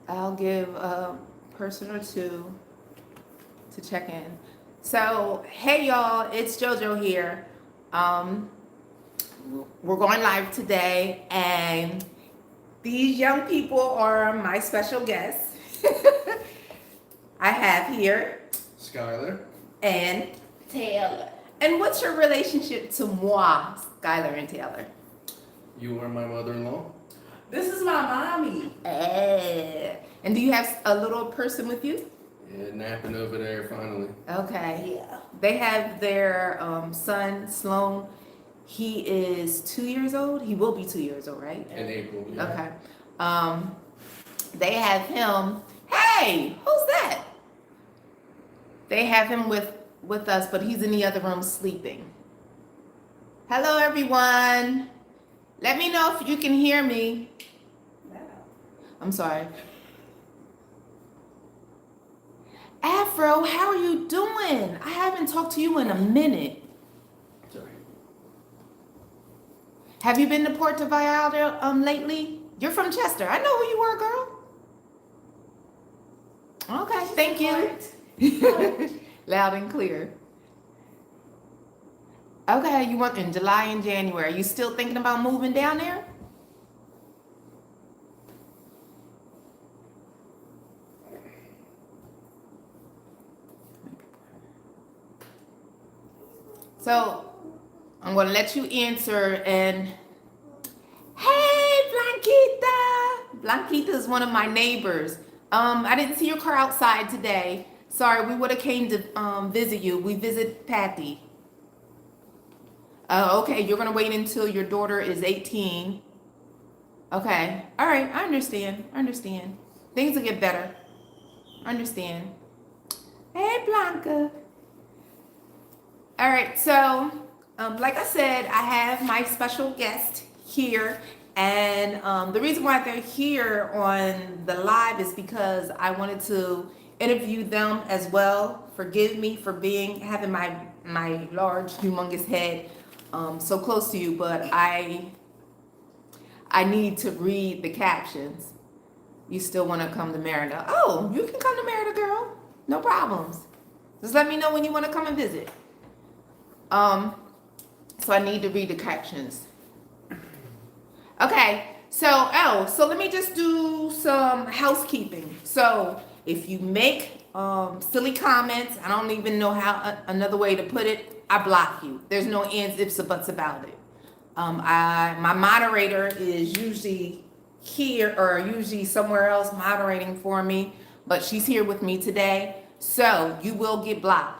I'll give a person or two to check in. So, hey y'all, it's JoJo here. Um, we're going live today, and these young people are my special guests. I have here Skylar. and Taylor. And what's your relationship to moi, Skylar and Taylor? You are my mother-in-law. This is my mommy. And do you have a little person with you? Yeah, napping over there finally. Okay. Yeah. They have their son, Sloan. He is 2 years old. He will be 2 years old, right? In April. Yeah. Okay. They have him. Hey, who's that? They have him with us, but he's in the other room sleeping. Hello, everyone. Let me know if you can hear me. I'm sorry. Afro, how are you doing? I haven't talked to you in a minute. Sorry. Have you been to Puerto Vallarta lately? You're from Chester. I know who you were, girl. Okay, thank you. Loud and clear. Okay, you went in July and January. You still thinking about moving down there? So I'm gonna let you answer. And hey, Blanquita. Blanquita is one of my neighbors. I didn't see your car outside today. Sorry, we would have came to visit you. We visit Patty. Okay, you're gonna wait until your daughter is 18. Okay, all right, I understand. I understand. Things will get better. I understand. Hey, Blanca. All right, so like I said, I have my special guest here, and the reason why they're here on the live is because I wanted to interview them as well. Forgive me for having my large, humongous head so close to you, but I need to read the captions. You still want to come to Merida? Oh, you can come to Merida, girl. No problems. Just let me know when you want to come and visit. So I need to read the captions. Okay, so let me just do some housekeeping. So if you make silly comments, I don't even know how another way to put it, I block you. There's no ands, ifs, or buts about it. My moderator is usually here or usually somewhere else moderating for me, but she's here with me today. So you will get blocked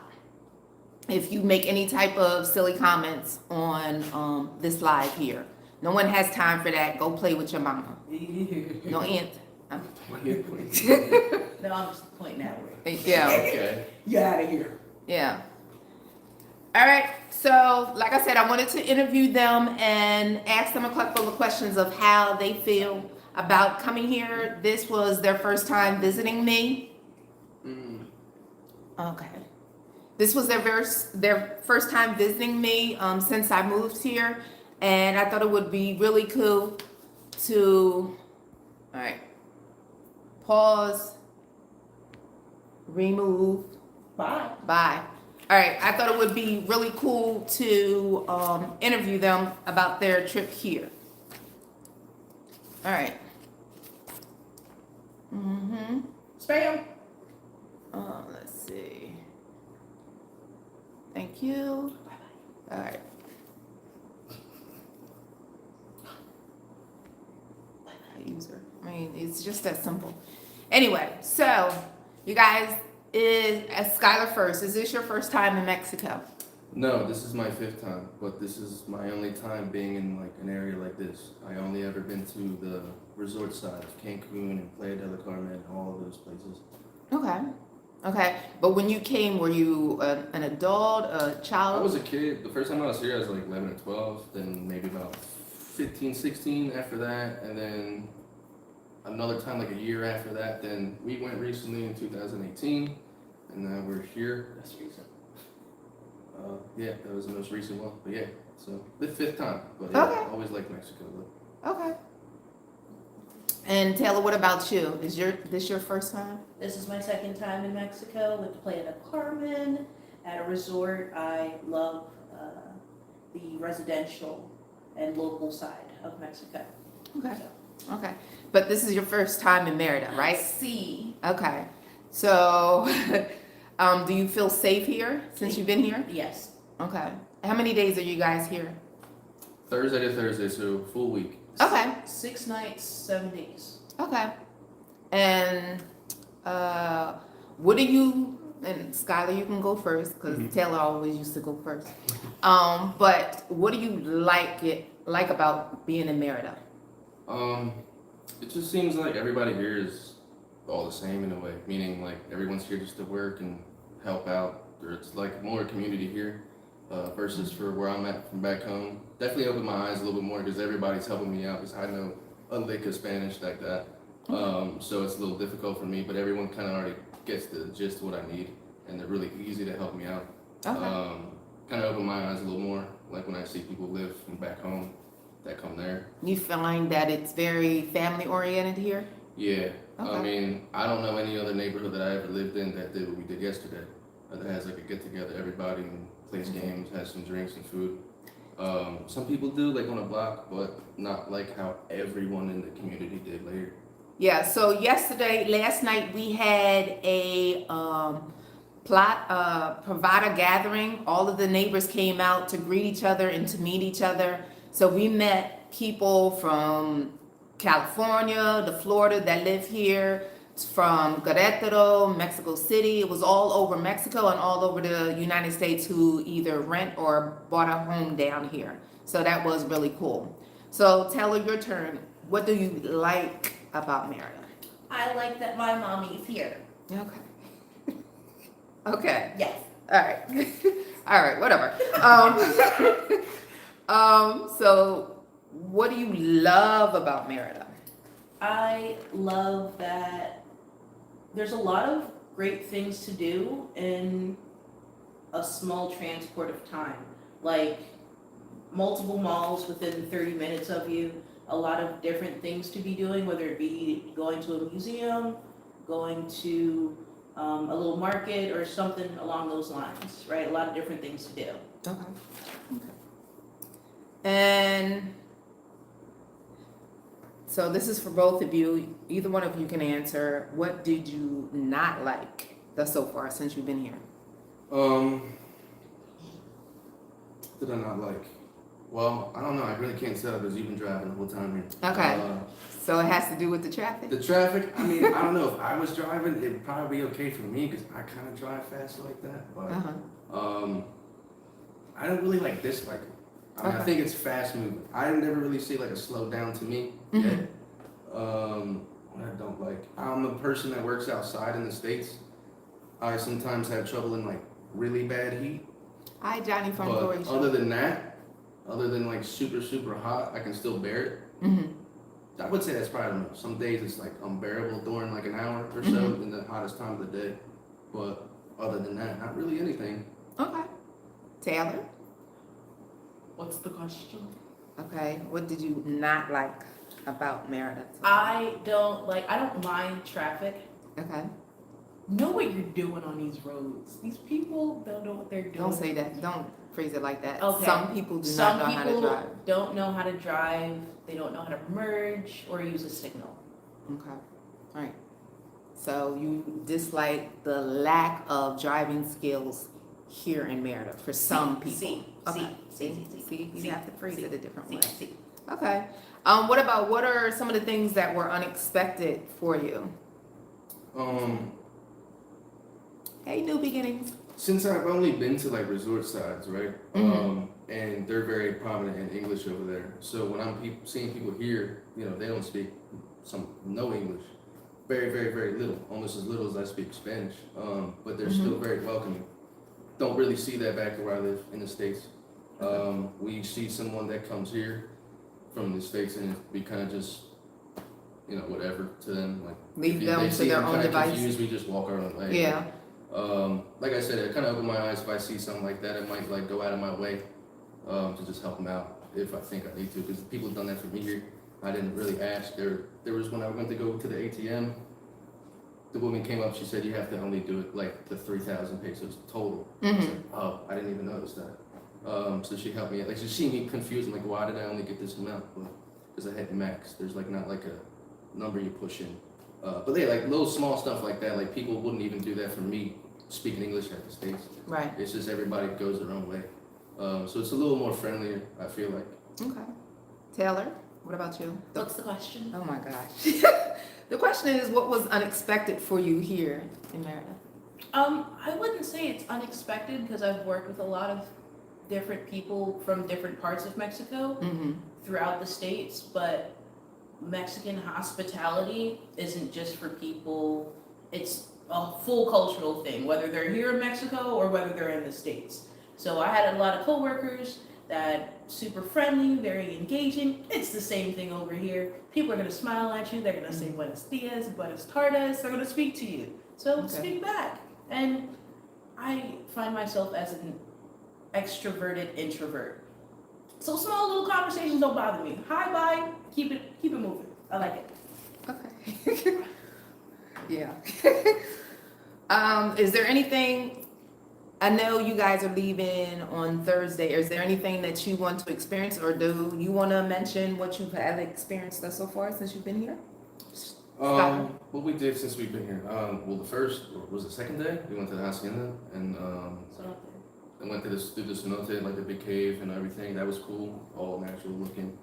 if you make any type of silly comments on this live here. No one has time for that. Go play with your mama. No ant. No, I'm just pointing that way. Yeah. Okay. Get out of here. Yeah. All right. So, like I said, I wanted to interview them and ask them a couple of questions of how they feel about coming here. This was their first time visiting me. Okay. This was their first time visiting me since I moved here, and I thought it would be really cool to, all right, pause, remove, Bye. bye. All right, I thought it would be really cool to interview them about their trip here. All right. Spam. Let's see. Thank you. All right. User. I mean, it's just that simple. Anyway, so you guys, Skylar first. Is this your first time in Mexico? No, this is my 5th time, but this is my only time being in like an area like this. I only ever been to the resort side of Cancun and Playa del Carmen, all of those places. Okay. Okay. But when you came, were you an adult, a child? I was a kid. The first time I was here, I was like 11 or 12. Then maybe about 15, 16 after that, and then another time like a year after that. Then we went recently in 2018, and now we're here. That's recent. Yeah, that was the most recent one. But yeah, so the 5th time. But yeah, Okay. I always liked Mexico though. Okay. And Taylor, what about you? Is this your first time? This is my second time in Mexico with Playa del Carmen at a resort. I love the residential and local side of Mexico. Okay. Okay. But this is your first time in Merida, right? See. Okay. So, do you feel safe here since you've been here? Yes. Okay. How many days are you guys here? Thursday to Thursday, so full week. Okay. 6 nights, 7 days. Okay. And what do you, and Skylar, you can go first because Taylor always used to go first. But what do you like about being in Merida? It just seems like everybody here is all the same in a way, meaning like everyone's here just to work and help out. Or it's like more community here versus for where I'm at from back home. Definitely opened my eyes a little bit more because everybody's helping me out because I know a lick of Spanish like that. So it's a little difficult for me, but everyone kind of already gets the gist of what I need and they're really easy to help me out. Okay. Kind of opened my eyes a little more, like when I see people live from back home that come there. You find that it's very family oriented here? Yeah. Okay. I mean, I don't know any other neighborhood that I ever lived in that did what we did yesterday. That has like a get together, everybody and plays games, has some drinks and food. Some people do like on a block, but not like how everyone in the community did later. Yeah, so last night we had a provider gathering. All of the neighbors came out to greet each other and to meet each other. So we met people from California, the Florida that live here, from Querétaro, Mexico City. It was all over Mexico and all over the United States who either rent or bought a home down here. So that was really cool. So Taylor, your turn. What do you like about Merida? I like that my mommy's here. Okay. Okay. Yes. All right. All right. Whatever. So what do you love about Merida? I love that there's a lot of great things to do in a small transport of time. Like multiple malls within 30 minutes of you, a lot of different things to be doing, whether it be going to a museum, going to a little market or something along those lines, right? A lot of different things to do. Okay. And so this is for both of you. Either one of you can answer. What did you not like thus so far since you've been here? Did I not like? Well, I don't know. I really can't tell because you've been driving the whole time here. Okay. So it has to do with the traffic? The traffic, I mean, I don't know. If I was driving, it'd probably be okay for me because I kind of drive fast like that. But I don't really like dislike it. I mean, I think it's fast moving. I never really see like a slow down to me yet. What I don't like, I'm a person that works outside in the States. I sometimes have trouble in like really bad heat. Hi, Johnny from But Croatia. other than that, other than like super hot, I can still bear it. I would say that's probably, I don't know, some days it's like unbearable during like an hour or so in the hottest time of the day. But other than that, not really anything. Okay. Taylor? What's the question? Okay. What did you not like about Merida? I don't mind traffic. Okay. Know what you're doing on these roads. These people don't know what they're doing. Don't say that. Don't phrase it like that. Okay. Some people do not know how to drive. Some people don't know how to drive. They don't know how to merge or use a signal. Okay. All right. So you dislike the lack of driving skills here in Merida for some people. See, you have to phrase it a different way. Okay. What are some of the things that were unexpected for you? Hey, new beginnings. Since I've only been to like resort sides, right? And they're very prominent in English over there. So when I'm seeing people here, you know, they don't speak no English. Very little. Almost as little as I speak Spanish. But they're still very welcoming. Don't really see that back where I live in the States. We see someone that comes here from the States and we kind of just, you know, whatever to them. Like Leave them to their own devices. Confused, we just walk our own way. Yeah. Like I said, it kind of opened my eyes. If I see something like that, I might like go out of my way to just help them out if I think I need to. Because people have done that for me here. I didn't really ask. There was when I went to go to the ATM, the woman came up, she said you have to only do it like the 3,000 pesos total. I was like, oh, I didn't even notice that. So she helped me, like she seen me confused, I'm like, why did I only get this amount? Because I had max, there's like not like a number you push in. But yeah, like little small stuff like that, like people wouldn't even do that for me speaking English at the States. Right. It's just everybody goes their own way. So it's a little more friendlier, I feel like. Okay. Taylor, what about you? What's the question? Oh my gosh. The question is, what was unexpected for you here in Merida? I wouldn't say it's unexpected because I've worked with a lot of different people from different parts of Mexico throughout the states, but Mexican hospitality isn't just for people, it's a full cultural thing, whether they're here in Mexico or whether they're in the States. So I had a lot of coworkers that super friendly, very engaging. It's the same thing over here. People are gonna smile at you, they're gonna say buenos dias, buenas tardes, they're gonna speak to you. So speak back. And I find myself as an extroverted introvert. So small little conversations don't bother me. Hi, bye, keep it moving. I like it. Okay. Yeah. Is there anything, I know you guys are leaving on Thursday. Is there anything that you want to experience, or do you want to mention what you have experienced thus so far since you've been here? What we did since we've been here. Well, the first, or was the second day, we went to the hacienda and I went to through the cenote, like the big cave and everything. That was cool, all natural looking.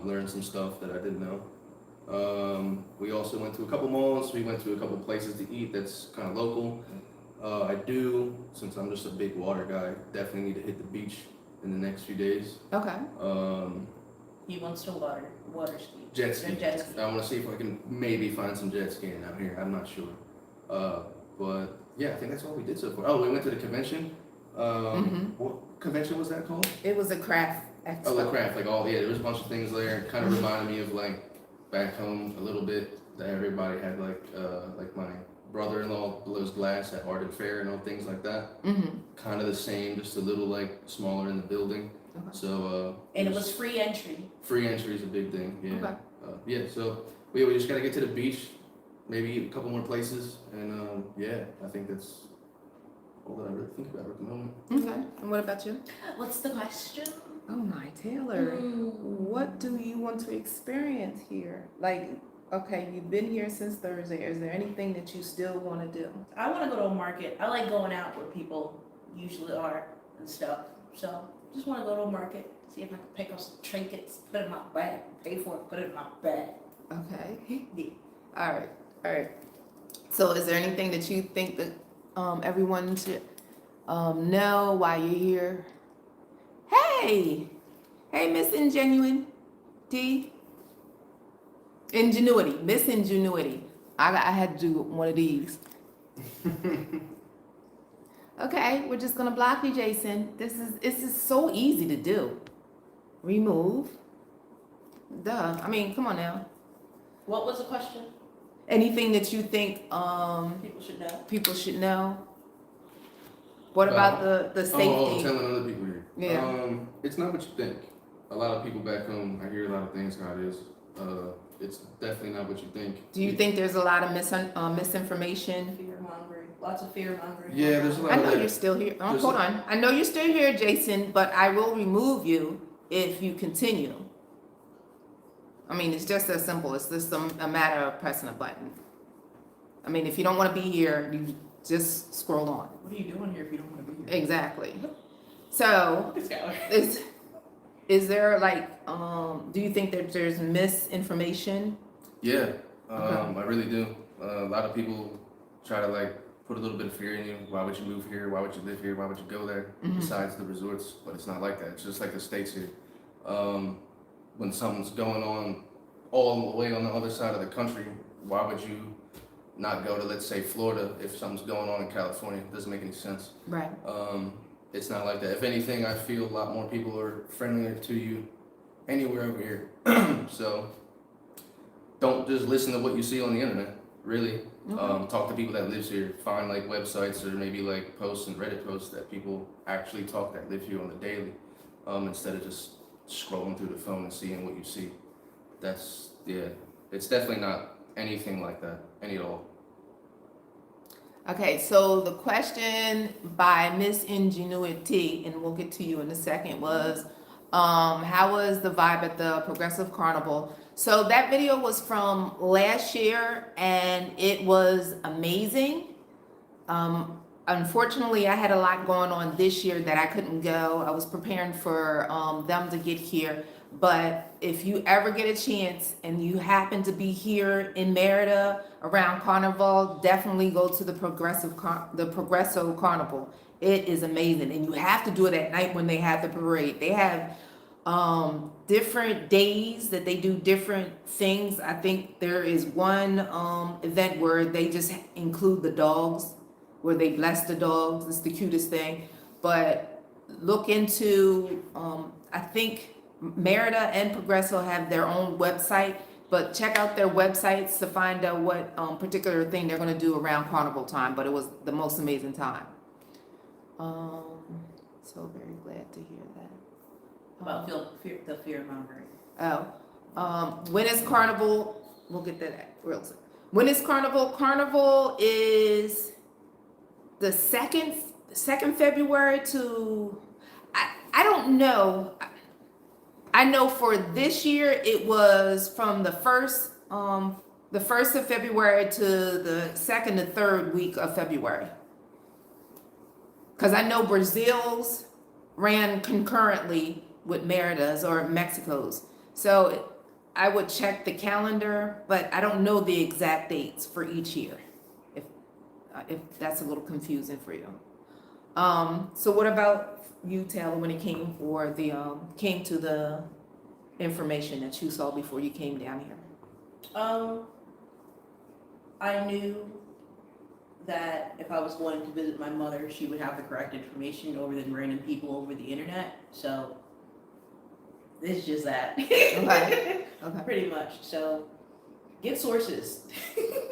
Learned some stuff that I didn't know. We also went to a couple malls. We went to a couple places to eat that's kind of local. I do, since I'm just a big water guy, definitely need to hit the beach in the next few days. Okay. He wants to water ski. Jet ski. Jet ski. I want to see if I can maybe find some jet skiing out here. I'm not sure. But yeah, I think that's all we did so far. Oh, we went to the convention. What convention was that called? It was a craft expo. Oh, the craft, like there was a bunch of things there. Kind of reminded me of like back home a little bit. That everybody had like my brother-in-law blows glass at Art and Fair and all things like that. Kind of the same, just a little like smaller in the building. Okay. So And it was free entry. free entry is a big thing. Yeah. Okay. Yeah. So we just gotta get to the beach, maybe eat a couple more places, and yeah, I think that's all that I really think about at the moment. Okay. And what about you? What's the question? Oh my, Taylor. What do you want to experience here? Like, okay, you've been here since Thursday. Is there anything that you still want to do? I want to go to a market. I like going out where people usually are and stuff. So just want to go to a market, see if I can pick up some trinkets, put it in my bag, pay for it, put it in my bag. Okay. Yeah. All right. So is there anything that you think that everyone should know while you're here? Hey, Miss Ingenuine, D. Ingenuity, Miss Ingenuity. I had to do one of these. Okay, we're just gonna block you, Jason. This is so easy to do. Remove. Duh. I mean, come on now. What was the question? Anything that you think People should know. people should know? What about the safety? Telling other people here. Yeah. It's not what you think. A lot of people back home, I hear a lot of things how it is. It's definitely not what you think. Do you think there's a lot of misinformation? Fear mongering. Lots of fear mongering. Yeah, there's a lot I of know that. you're still here. Oh, There's hold on. I know you're still here, Jason, but I will remove you if you continue. I mean, it's just as simple. It's just a matter of pressing a button. I mean, if you don't want to be here, you just scroll on. What are you doing here if you don't want to be here? Exactly. So, is there like, do you think that there's misinformation? Yeah, Okay. I really do. A lot of people try to like put a little bit of fear in you. Why would you move here? Why would you live here? Why would you go there? Besides the resorts, but it's not like that. It's just like the States here. When something's going on all the way on the other side of the country, why would you not go to, let's say, Florida if something's going on in California? It doesn't make any sense. Right. It's not like that. If anything, I feel a lot more people are friendlier to you anywhere over here. So don't just listen to what you see on the internet, really. Talk to people that lives here. Find like websites or maybe like posts and Reddit posts that people actually talk that live here on the daily, instead of just scrolling through the phone and seeing what you see. that's, yeah, it's definitely not anything like that, any at all. Okay, so the question by Miss Ingenuity, and we'll get to you in a second, was how was the vibe at the Progressive Carnival? So that video was from last year and it was amazing. Unfortunately, I had a lot going on this year that I couldn't go. I was preparing for them to get here. But if you ever get a chance and you happen to be here in Merida around Carnival, definitely go to the Progresso Carnival. It is amazing, and you have to do it at night when they have the parade. They have different days that they do different things. I think there is one event where they just include the dogs, where they bless the dogs. It's the cutest thing. But look into, I think Merida and Progresso have their own website, but check out their websites to find out what particular thing they're going to do around carnival time. But it was the most amazing time. So very glad to hear that. About the fear mongering. When is carnival? We'll get that real soon. When is carnival? Carnival is the second February to, I don't know. I know for this year it was from the first of February to the second to third week of February. Because I know Brazil's ran concurrently with Merida's or Mexico's. So I would check the calendar, but I don't know the exact dates for each year. If that's a little confusing for you. So what about you, Taylor, when it came to the information that you saw before you came down here? I knew that if I was going to visit my mother, she would have the correct information over than random people over the internet. So it's just that. Okay. Okay. Pretty much. So get sources.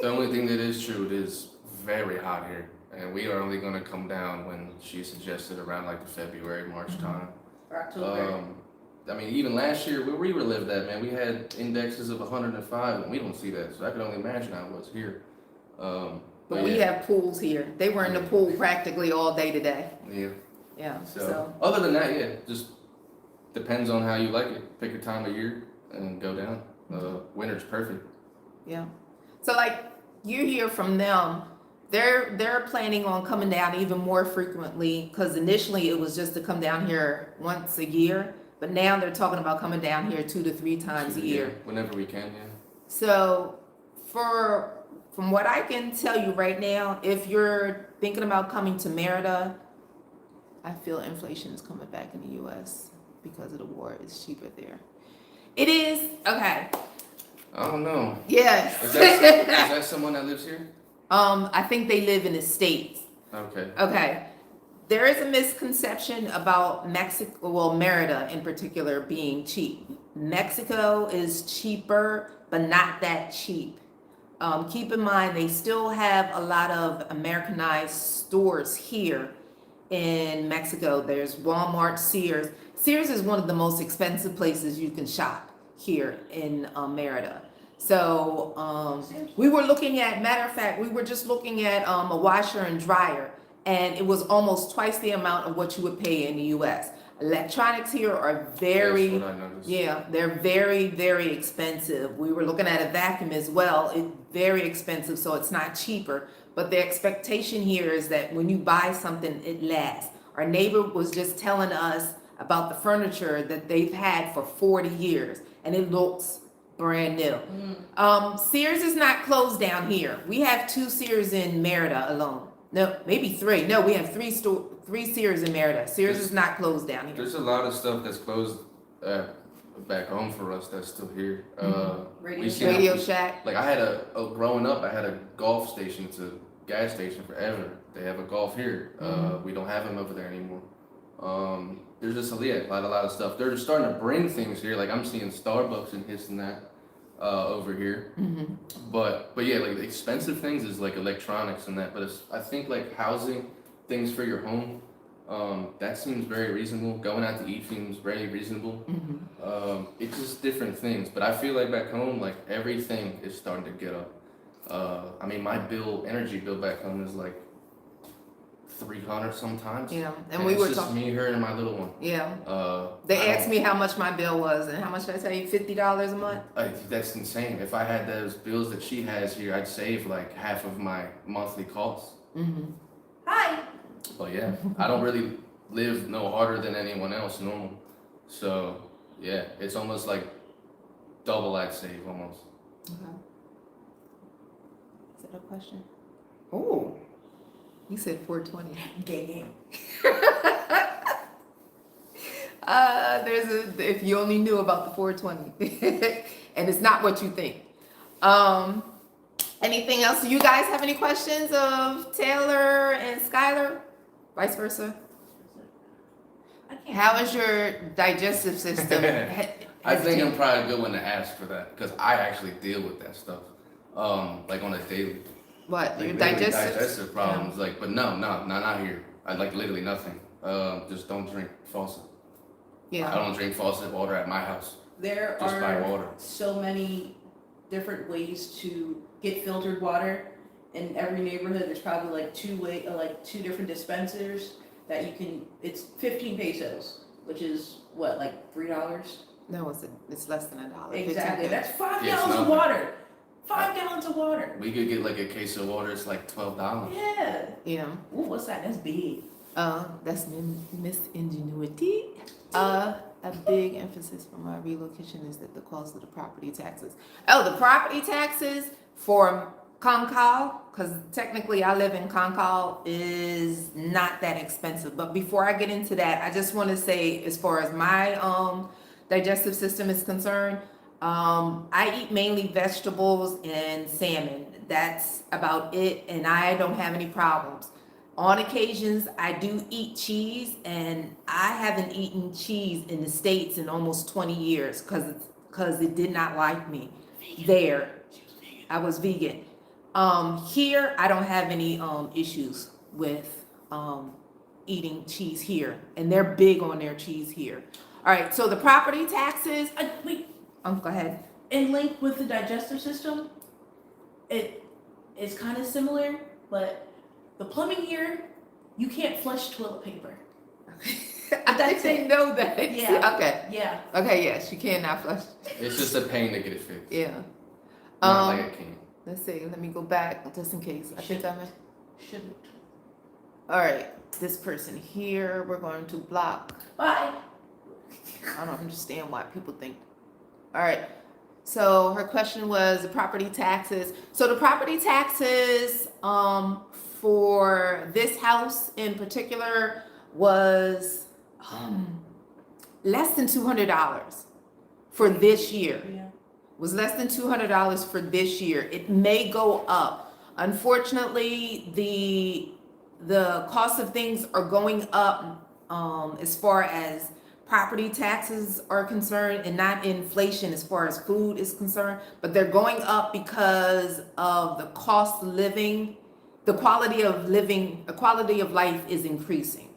The only thing that is true, it is very hot here, and we are only going to come down when she suggested around like the February, March time. Or October. I mean, even last year where we were lived at, man, we had indexes of 105, and we don't see that, so I can only imagine how it was here. But we have pools here. They were in the pool practically all day today. Yeah. Yeah. So other than that, yeah, just depends on how you like it. Pick a time of year and go down. Winter's perfect. Yeah. So like you hear from them, they're planning on coming down even more frequently, because initially it was just to come down here once a year, but now they're talking about coming down here 2 to 3 times a year. Whenever we can, yeah. So from what I can tell you right now, if you're thinking about coming to Merida, I feel inflation is coming back in the U.S. because of the war. It's cheaper there. It is. Okay. I don't know. Yes. Is that someone that lives here? I think they live in the States. Okay. Okay. There is a misconception about Mexico, well, Merida in particular, being cheap. Mexico is cheaper, but not that cheap. Keep in mind, they still have a lot of Americanized stores here in Mexico. There's Walmart, Sears. Sears is one of the most expensive places you can shop here in Merida. So we were looking at, matter of fact, we were just looking at a washer and dryer, and it was almost twice the amount of what you would pay in the U.S. Electronics here are very, That's what I noticed. yeah, they're very, very expensive. We were looking at a vacuum as well. It's very expensive, so it's not cheaper. But the expectation here is that when you buy something, it lasts. Our neighbor was just telling us about the furniture that they've had for 40 years, and it looks brand new. Sears is not closed down here. We have 2 Sears in Merida alone. No, maybe 3. No, we have 3 Sears in Merida. Sears is not closed down here. There's a lot of stuff that's closed back home for us that's still here. Radio Shack. Like I had growing up, I had a golf station. It's a gas station forever. They have a golf here. We don't have them over there anymore. There's just a lot of stuff. They're just starting to bring things here. Like I'm seeing Starbucks and this and that over here. But yeah, like the expensive things is like electronics and that. But I think like housing, things for your home, That seems very reasonable. Going out to eat seems very reasonable. It's just different things. But I feel like back home, like everything is starting to get up. I mean, my energy bill back home is like 300 sometimes. Yeah, And we it's were just talking. me, her, and my little one. Yeah, I they asked don't- me how much my bill was, and how much did I tell you? $50 a month. That's insane. If I had those bills that she has here, I'd save like half of my monthly costs. Hi. But yeah, I don't really live no harder than anyone else normal. So yeah, it's almost like double I'd save almost. Okay. Is that a question? Oh, you said 420. Gang. If you only knew about the 420, and it's not what you think. Anything else? Do you guys have any questions of Taylor and Skylar? Vice versa. I can't. How is your digestive system? I think I'm probably a good one to ask for that because I actually deal with that stuff, like on a daily. What, Like your literally digestive? digestive problems. Like, but no, not here. I like literally nothing. Just don't drink faucet. I Yeah. don't drink faucet water at my house. There Just buy are water. so many different ways to get filtered water. In every neighborhood, there's probably like two different dispensers that you can. It's 15 pesos, which is what, like $3? No, it's less than $1. Exactly. 15 That's 5 Yeah, it's gallons of nothing. water. 5 gallons of water. We could get like a case of water. It's like $12. Yeah. Yeah. Ooh, what's that? That's big. That's Miss Ingenuity. A big emphasis for my relocation is that the cost of the property taxes. Oh, the property taxes for Concal, because technically I live in Concal, is not that expensive. But before I get into that, I just want to say, as far as my digestive system is concerned, I eat mainly vegetables and salmon. That's about it, and I don't have any problems. On occasions, I do eat cheese, and I haven't eaten cheese in the States in almost 20 years because it did not like me. There, I was vegan. Here, I don't have any issues with eating cheese here, and they're big on their cheese here. All right, so the property taxes. Wait. Go ahead. In link with the digestive system, it is kind of similar, but the plumbing here, you can't flush toilet paper. I didn't know that. Yeah. Okay. Yeah. Okay. Yes, you cannot flush. It's just a pain to get it fixed. Yeah. Not like a can. Let's see. Let me go back just in case. I think I'm. Shouldn't. All right. This person here, we're going to block. Bye. I don't understand why people think. All right. So her question was the property taxes. So the property taxes for this house in particular was less than $200 for this year. Yeah. Was less than $200 for this year. It may go up. Unfortunately, the cost of things are going up as far as property taxes are concerned, and not inflation as far as food is concerned, but they're going up because of the cost of living, the quality of life is increasing.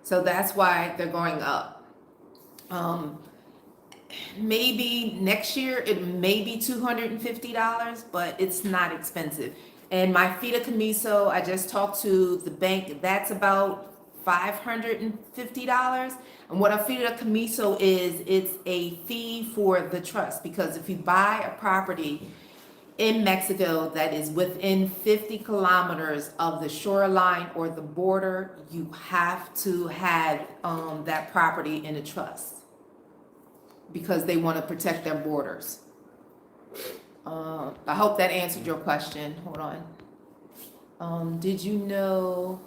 So that's why they're going up. Maybe next year it may be $250, but it's not expensive. And my fideicomiso, I just talked to the bank, that's about $550. And what a fideicomiso is, it's a fee for the trust, because if you buy a property in Mexico that is within 50 kilometers of the shoreline or the border, you have to have that property in a trust because they want to protect their borders. I hope that answered your question. Hold on. Did you know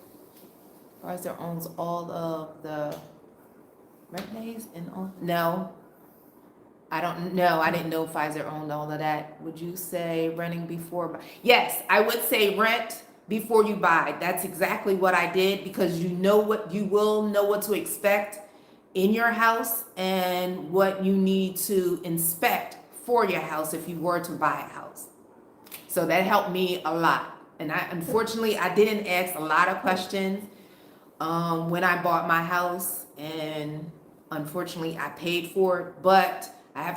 Pfizer owns all of the rent and all? No. I don't know. I didn't know Pfizer owned all of that. Would you say renting before? Yes, I would say rent before you buy. That's exactly what I did, because you will know what to expect in your house and what you need to inspect for your house if you were to buy a house. So that helped me a lot. And unfortunately, I didn't ask a lot of questions when I bought my house, and unfortunately I paid for it. But I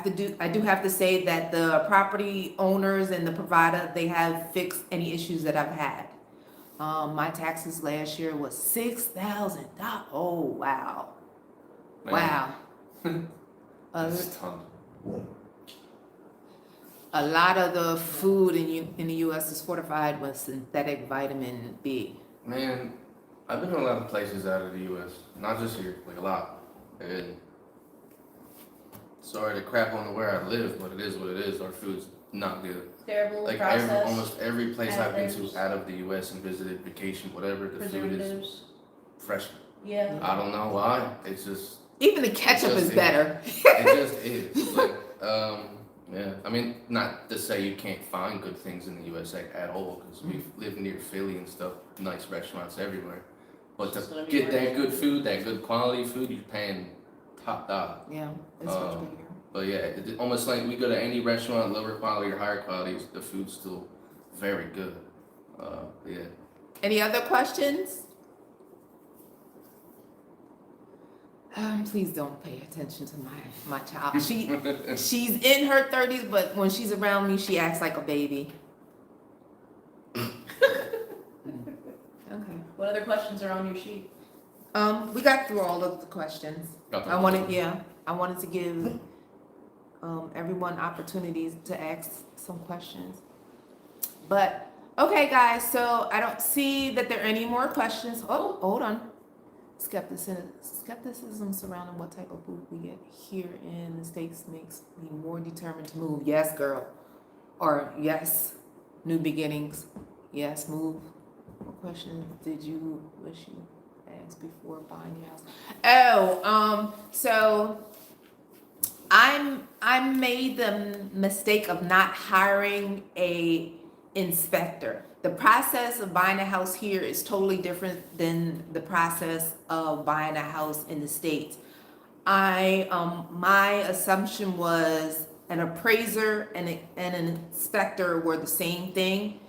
do have to say that the property owners and the provider, they have fixed any issues that I've had. My taxes last year was $6,000. Oh wow, Man, wow. a, that's a ton. a lot of the food in the U.S. is fortified with synthetic vitamin B. Man, I've been to a lot of places out of the U.S., not just here, like a lot. And sorry to crap on where I live, but it is what it is. Our food's not good. Terrible Like process. almost every place I've been additives, to out of the U.S. and visited, vacation, whatever, the food is preservatives. fresh. Yeah. I don't know why. It's just, Even the ketchup just is is. better. it just is. Like, yeah. I mean, not to say you can't find good things in the USA at all, because we live near Philly and stuff, nice restaurants everywhere. But It's gonna to be get more that good food, that good quality food, you're paying top dollar. Yeah, it's much Um, better. But yeah, it's almost like we go to any restaurant, lower quality or higher quality, the food's still very good. Yeah. Any other questions? Please don't pay attention to my child. She's in her 30s, but when she's around me, she acts like a baby. Okay. What other questions are on your sheet? We got through all of the questions. I wanted to give everyone opportunities to ask some questions. But okay, guys. So I don't see that there are any more questions. Oh, hold on. Skepticism surrounding what type of food we get here in the States makes me more determined to move. Yes, girl. Or yes, new beginnings. Yes, move. What question did you wish you asked before buying your house? Oh, so I made the mistake of not hiring a inspector. The process of buying a house here is totally different than the process of buying a house in the States. My assumption was an appraiser and an inspector were the same thing,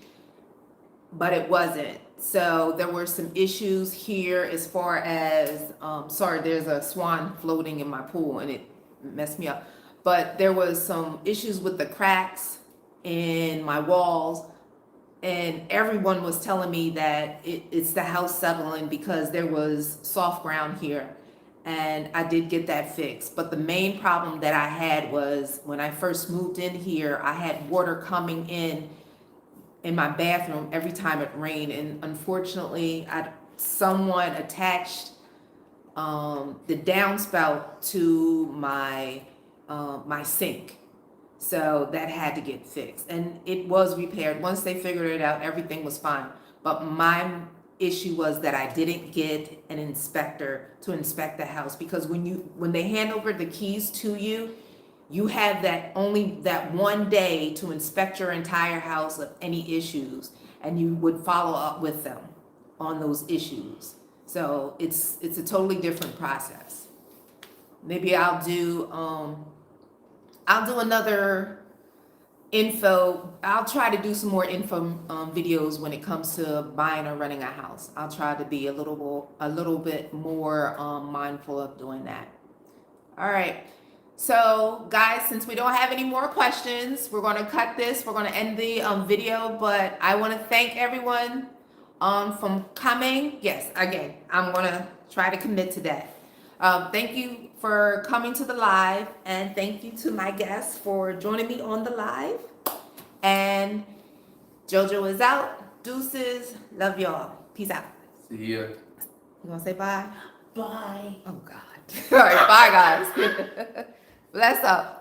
but it wasn't. So there were some issues here as far as, sorry, there's a swan floating in my pool and it messed me up. But there was some issues with the cracks in my walls, and everyone was telling me that it's the house settling because there was soft ground here. And I did get that fixed. But the main problem that I had was when I first moved in here, I had water coming in my bathroom every time it rained. And unfortunately, someone attached the downspout to my sink. So that had to get fixed, and it was repaired. Once they figured it out, everything was fine. But my issue was that I didn't get an inspector to inspect the house, because when they hand over the keys to you, you have only that one day to inspect your entire house of any issues, and you would follow up with them on those issues. So it's a totally different process. Maybe I'll do another info. I'll try to do some more info videos when it comes to buying or renting a house. I'll try to be a little bit more mindful of doing that. All right. So guys, since we don't have any more questions, we're going to cut this. We're going to end the video, but I want to thank everyone from coming. Yes, again, I'm going to try to commit to that. Thank you for coming to the live, and thank you to my guests for joining me on the live. And Jojo is out. Deuces. Love y'all. Peace out. See ya. You want to say bye? Bye. Oh, God. All right. Bye, guys. Bless up.